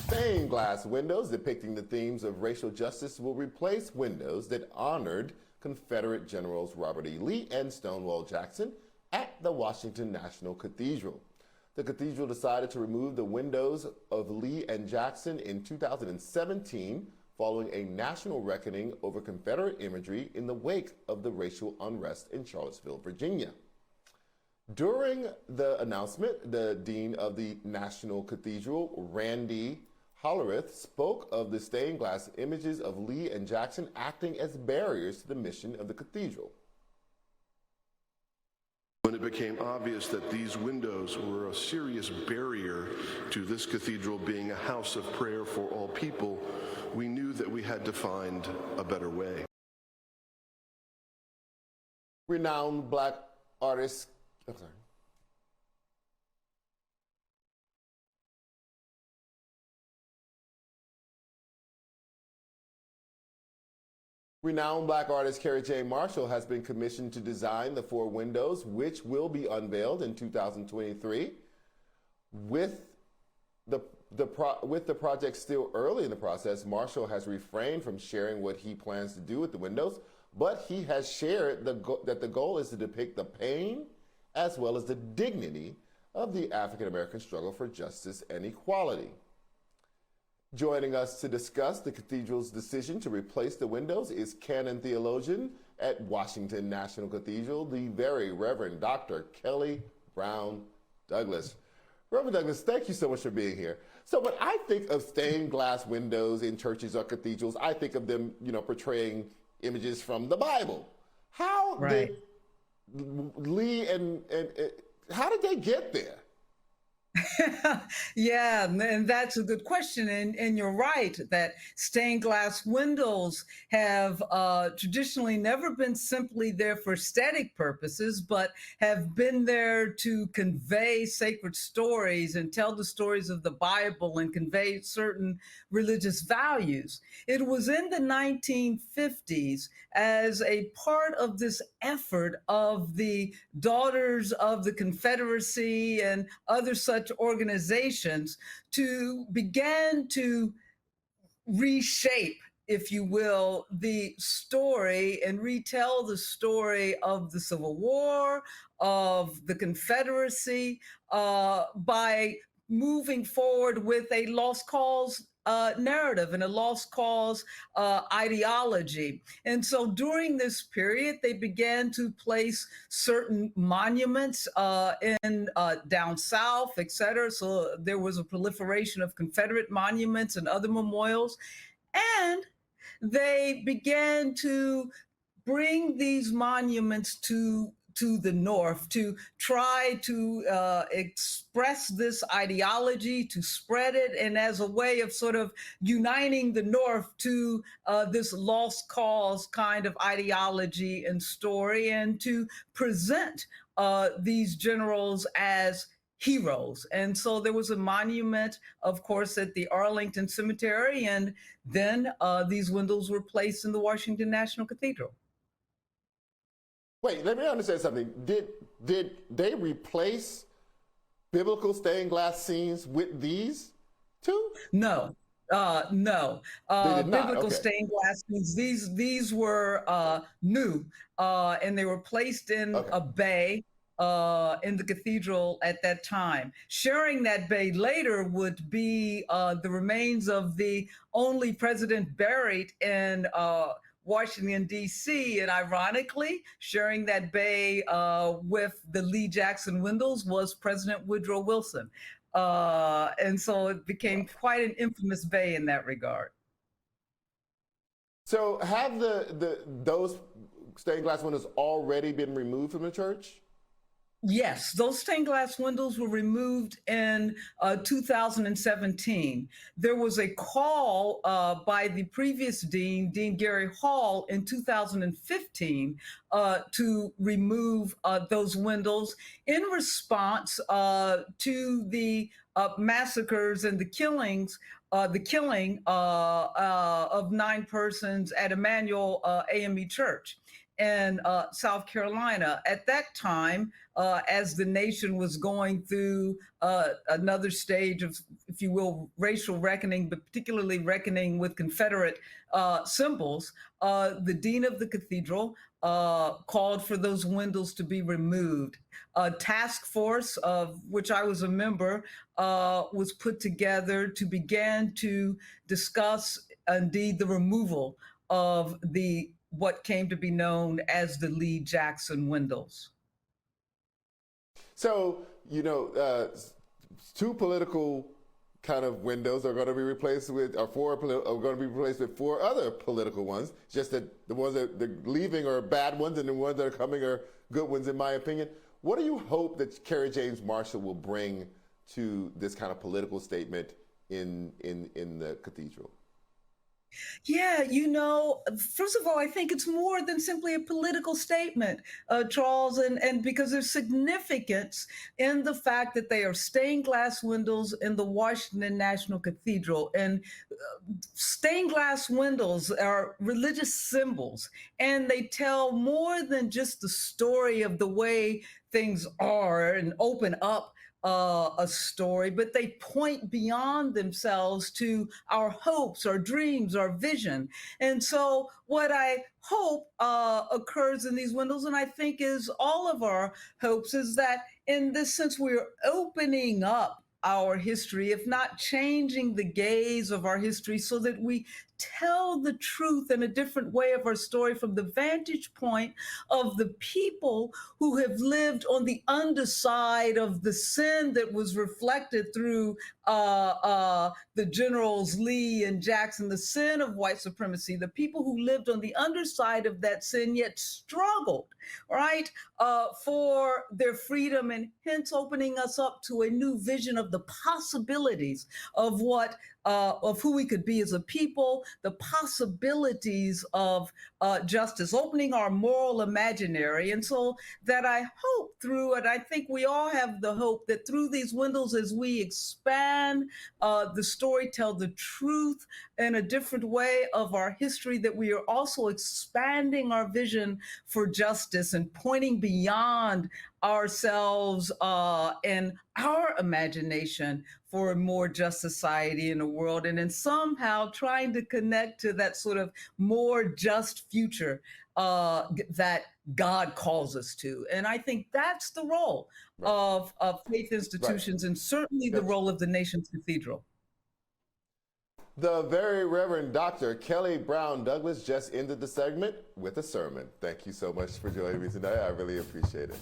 Stained glass windows depicting the themes of racial justice will replace windows that honored Confederate Generals Robert E. Lee and Stonewall Jackson at the Washington National Cathedral. The cathedral decided to remove the windows of Lee and Jackson in 2017 following a national reckoning over Confederate imagery in the wake of the racial unrest in Charlottesville, Virginia. During the announcement, the dean of the National Cathedral, Randy Hollerith, spoke of the stained glass images of Lee and Jackson acting as barriers to the mission of the cathedral. When it became obvious that these windows were a serious barrier to this cathedral being a house of prayer for all people, we knew that we had to find a better way. Renowned black artist, Renowned black artist Carrie Marshall has been commissioned to design the four windows, which will be unveiled in 2023. With the project still early in the process, Marshall has refrained from sharing what he plans to do with the windows, but he has shared that the goal is to depict the pain as well as the dignity of the African American struggle for justice and equality. Joining us to discuss the cathedral's decision to replace the windows is Canon Theologian at Washington National Cathedral, the very Reverend Dr. Kelly Brown Douglas. Reverend Douglas, thank you so much for being here. So when I think of stained glass windows in churches or cathedrals, I think of them, portraying images from the Bible. How did Lee and how did they get there? Yeah, and that's a good question. And you're right that stained glass windows have traditionally never been simply there for aesthetic purposes, but have been there to convey sacred stories and tell the stories of the Bible and convey certain religious values. It was in the 1950s as a part of this effort of the Daughters of the Confederacy and other such organizations to begin to reshape, if you will, the story and retell the story of the Civil War, of the Confederacy, by moving forward with a lost cause narrative and a lost cause ideology. And so during this period, they began to place certain monuments in down south, et cetera. So there was a proliferation of Confederate monuments and other memorials. And they began to bring these monuments to the North to try to express this ideology, to spread it, and as a way of sort of uniting the North to this lost cause kind of ideology and story, and to present these generals as heroes. And so there was a monument, of course, at the Arlington Cemetery, and then these windows were placed in the Washington National Cathedral. Wait, let me understand something. Did they replace biblical stained glass scenes with these too? No. No. Biblical stained glass scenes. These were new, and they were placed in a bay in the cathedral at that time. Sharing that bay later would be the remains of the only president buried in Washington, D.C., and ironically, sharing that bay with the Lee Jackson windows was President Woodrow Wilson. And so it became quite an infamous bay in that regard. So have those stained glass windows already been removed from the church? Yes, those stained glass windows were removed in 2017. There was a call by the previous dean, Dean Gary Hall, in 2015 to remove those windows in response to the massacres and the killing of 9 persons at Emmanuel AME Church. in South Carolina. At that time, as the nation was going through another stage of, if you will, racial reckoning, but particularly reckoning with Confederate symbols, the dean of the cathedral called for those windows to be removed. A task force, of which I was a member, was put together to begin to discuss, indeed, the removal of the what came to be known as the Lee Jackson windows. So, two political kind of windows are going to be replaced with, or are going to be replaced with four other political ones. Just that the ones that they're leaving are bad ones, and the ones that are coming are good ones, in my opinion. What do you hope that Carrie James Marshall will bring to this kind of political statement in the cathedral? Yeah, first of all, I think it's more than simply a political statement, Charles, and because there's significance in the fact that they are stained glass windows in the Washington National Cathedral. And stained glass windows are religious symbols, and they tell more than just the story of the way things are and open up a story, but they point beyond themselves to our hopes, our dreams, our vision. And so, what I hope occurs in these windows, and I think is all of our hopes, is that in this sense, we're opening up our history, if not changing the gaze of our history, so that we tell the truth in a different way of our story from the vantage point of the people who have lived on the underside of the sin that was reflected through the generals Lee and Jackson, the sin of white supremacy, the people who lived on the underside of that sin yet struggled, right, for their freedom, and hence opening us up to a new vision of the possibilities of of who we could be as a people, the possibilities of justice, opening our moral imaginary. And so that I hope through it, I think we all have the hope that through these windows, as we expand the story, tell the truth in a different way of our history, that we are also expanding our vision for justice and pointing beyond ourselves and our imagination for a more just society in the world, and then somehow trying to connect to that sort of more just future that God calls us to. And I think that's the role of faith institutions, and certainly the role of the nation's cathedral. The very Reverend Dr. Kelly Brown Douglas just ended the segment with a sermon. Thank you so much for joining me tonight. I really appreciate it.